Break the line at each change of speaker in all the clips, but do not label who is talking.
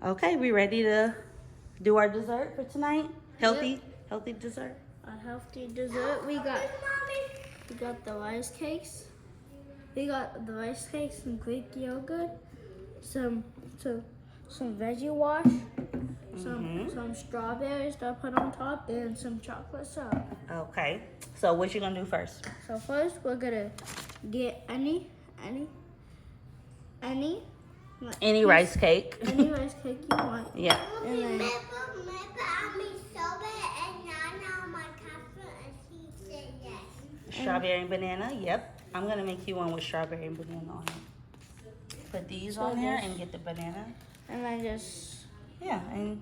Okay, we ready to do our dessert for tonight? Healthy,
Yep.
healthy dessert.
A healthy dessert. We got the rice cakes. We got the rice cakes, some Greek yogurt, some veggie wash, some strawberries that I put on top, and some chocolate syrup.
Okay, so what you gonna do first?
So first we're gonna get any
Any rice cake.
any rice cake you want.
Yeah.
And then
Strawberry and banana. Yep. I'm gonna make you one with strawberry and banana on it. Put these on there and get the banana.
and I just
Yeah, and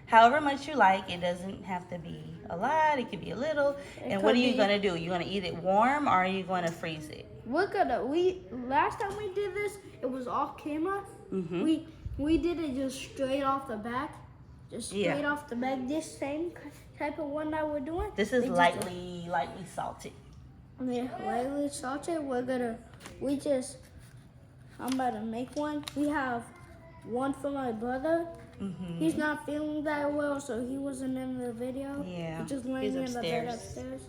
however much you like. It doesn't have to be a lot. It could be a little. And what are you gonna do? You gonna eat it warm or are you gonna freeze it?
last time we did this, it was off camera.
Mm-hmm.
We did it just straight off the back. Just straight off the back. This same type of one that we're doing.
This is lightly salted.
Yeah, lightly salted. I'm about to make one. We have one for my brother.
Mm-hmm.
He's not feeling that well, so he wasn't in the video.
Yeah,
He's just laying in the bed
upstairs.
upstairs.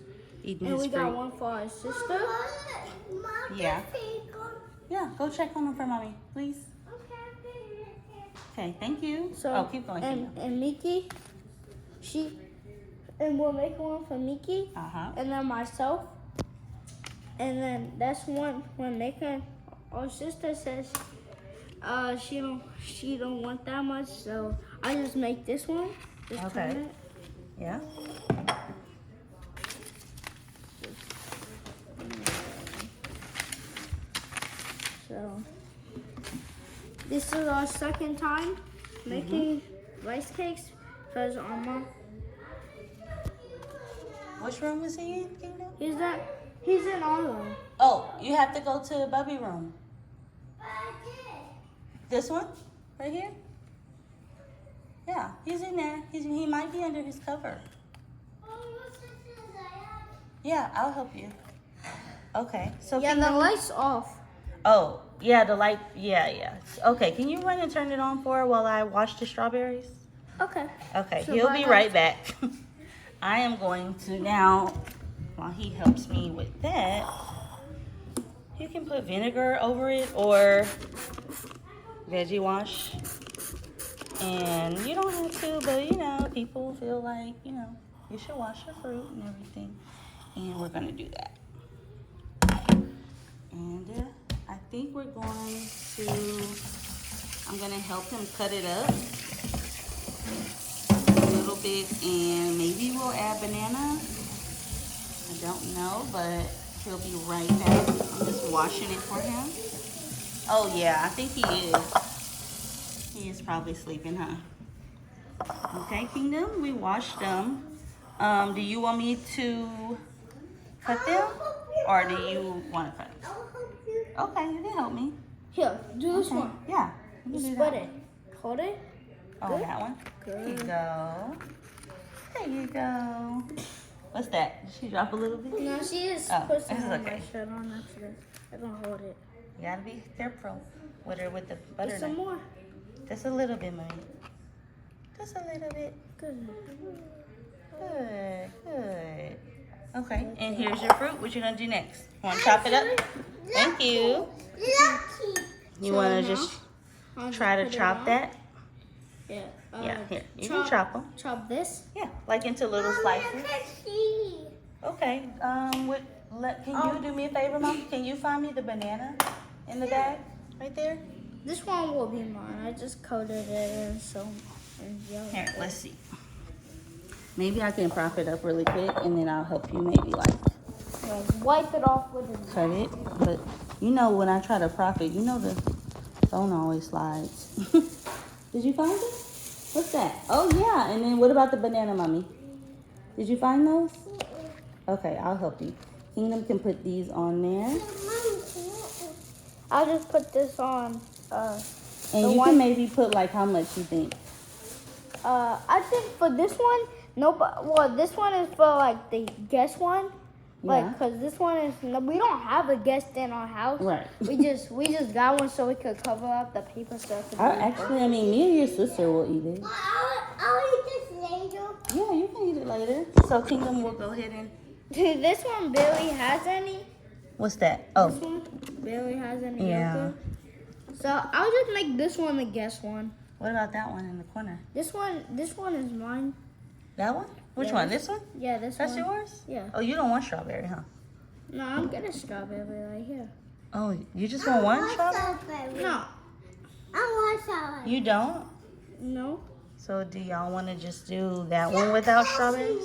Eating
And
his
we got
fruit.
one for our sister.
Yeah. Yeah, go check on them for mommy, please. Okay, thank you.
So
keep going.
and Miki, and we'll make one for Miki, and then myself, and then that's one when making. Our sister says, she don't want that much, so I just make this one. Just
Okay.
turn it.
Yeah.
So this is our second time making rice cakes because our mom.
Which room is he in, Kingdom?
He's in our room.
Oh, you have to go to Bubby room. This one? Right here? Yeah, he's in there. He might be under his cover. Yeah, I'll help you. Okay, so
Yeah, the light's off.
Oh, yeah, the light. Yeah. Okay, can you run and turn it on for her while I wash the strawberries?
Okay.
Okay,
So
he'll
bye,
be
guys.
right back. I am going to now, while he helps me with that, you can put vinegar over it or veggie wash. And you don't have to, but people feel like, you should wash your fruit and everything. And we're going to do that. And I think I'm going to help him cut it up a little bit, and maybe we'll add banana. I don't know, but he'll be right back. I'm just washing it for him. Oh yeah, I think he is. He is probably sleeping, huh? Okay, Kingdom, we washed them. Do you want me to cut them, or do you want to cut them? Okay, you can help me.
Here, do this one.
Yeah. You
Just
can do
put
that
it. Hold it.
Oh,
Good.
that one?
Good.
There you go. There you go. What's that? Did she drop a little bit?
No, she just
Oh,
put some
it's
on
okay.
my shirt on after this. I don't hold it.
You gotta be careful with her with the butter.
Get some more.
Just a little bit, mommy. Just a little bit.
Good.
Good. Okay, and here's your fruit. What you gonna do next? Want to chop it up? Thank you. You wanna just try to chop that?
Yeah.
Yeah, here. You can chop them.
Chop this.
Yeah, like into little slices. Okay. Can you do me a favor, Mom? Can you find me the banana in the bag right there?
This one will be mine. I just coated it in yellow.
Here, let's see. Maybe I can prop it up really quick, and then I'll help you maybe like
Wipe it off with a
cut it. But when I try to prop it, the phone always slides. Did you find it? What's that? Oh yeah. And then what about the banana, Mommy? Did you find those? Okay, I'll help you. Kingdom can put these on there.
I'll just put this on.
And you can maybe put like how much you think.
I think for this one, this one is for like the guest one. Like, cause this one is we don't have a guest in our house.
Right.
We just got one so we could cover up the paper stuff.
Actually, I mean, me and your sister will eat it.
I'll eat this later.
Yeah, you can eat it later. So Kingdom will go ahead and.
Dude, this one barely has any.
What's that?
This one barely has any
Yeah.
yogurt. So I'll just make this one the guest one.
What about that one in the corner?
This one is mine.
That one? Which
Yeah,
one? This one?
Yeah, this
That's
one.
yours?
Yeah.
Oh, you don't want strawberry, huh?
No, I'm getting strawberry right here.
Oh, you just want one strawberry?
No. I want strawberry.
You don't?
No.
So do y'all want to just do that one without strawberries?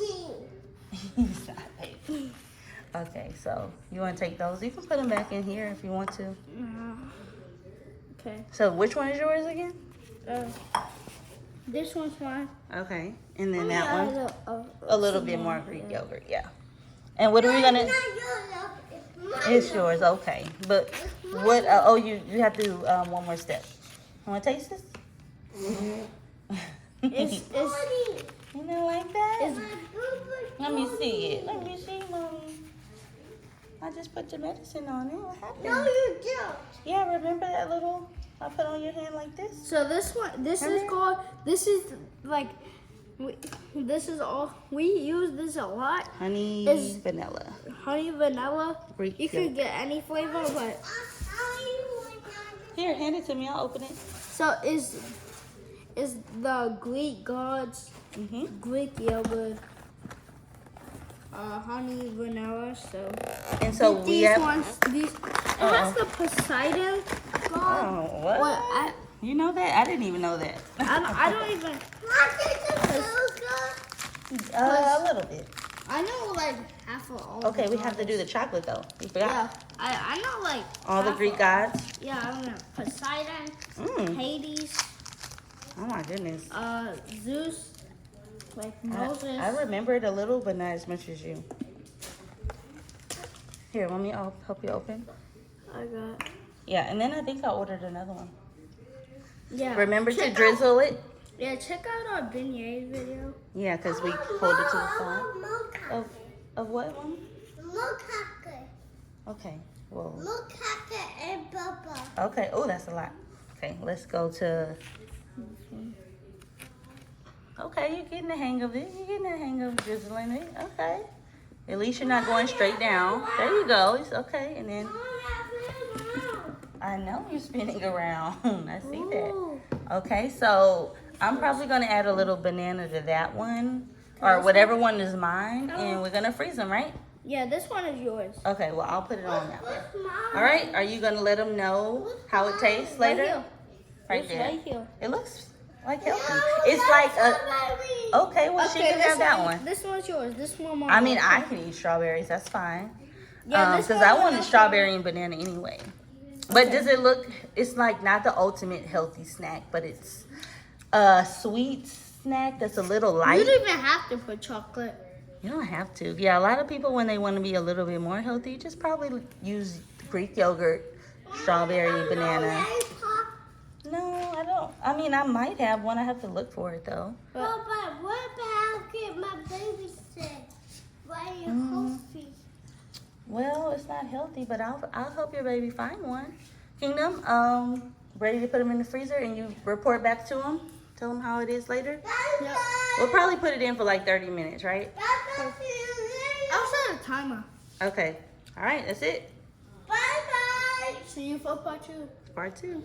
Stop it. Okay, so you want to take those? You can put them back in here if you want to.
Okay.
So which one is yours again?
This one's mine.
Okay, and then that one?
A
A little bit more Greek yogurt, yeah. And what are we gonna? It's yours, okay. But what? Oh, you have to do one more step. You want to taste this?
It's
You know, like that?
it's
Let me see it. Let me see, mommy. I just put your medicine on it. What happened?
No, you don't.
Yeah, remember that little? I put on your hand like this.
So this one, this is called. This is like. This is all we use. This a lot.
Honey
It's-
vanilla.
Honey vanilla.
Greek
You could get any flavor, but
Here, hand it to me. I'll open it.
so is the Greek gods Greek yogurt, honey vanilla. So
And so we
these
have.
ones, these. It has the Poseidon god.
Oh, what?
Well,
You know that? I didn't even know that.
I don't even.
A little bit.
I know like half of all.
Okay,
the
we have to do the chocolate though. You forgot.
Yeah, I know like
All the
half
Greek
of-
gods.
Yeah, I know Poseidon,
Mm.
Hades,
Oh my goodness.
Zeus, like Moses.
I remember it a little, but not as much as you. Here, let me help you open.
I got.
Yeah, and then I think I ordered another one.
Yeah.
Remember to
check
drizzle it?
Yeah, check out our beignet video.
Yeah, because we hold it to the side. Of what one? Okay, well. Okay, oh, that's a lot. Okay, let's go to. Okay, you're getting the hang of it. You're getting the hang of drizzling it. Okay. At least you're not going straight down. There you go. It's okay, and then. I know you're spinning around. I see that. Okay, so I'm probably going to add a little banana to that one. Or whatever one is mine. And we're going to freeze them, right?
Yeah, this one is yours.
Okay, well, I'll put it on that one. All right, are you going to let them know how it tastes later?
Right here.
Right
It's
there.
right here.
It looks like healthy. It's like a... Okay, well, she can
this
have that one.
This one's yours. This one.
I mean, I can eat strawberries. That's fine.
Yeah, this
Because
one
I
will
wanted
help
strawberry and banana anyway. But does it look, it's like not the ultimate healthy snack, but it's a sweet snack that's a little
You
light.
don't even have to put chocolate.
You don't have to. Yeah, a lot of people, when they want to be a little bit more healthy, just probably use Greek yogurt, strawberry, banana. No, I don't. I mean, I might have one. I have to look for it, though.
But what about get my baby sick? Why are you healthy?
Well, it's not healthy, but I'll help your baby find one. Kingdom, ready to put them in the freezer and you report back to them? Tell them how it is later?
Yep.
We'll probably put it in for like 30 minutes, right?
I'll set a timer.
Okay. All right, that's it.
Bye-bye. See you for part 2.
Part 2.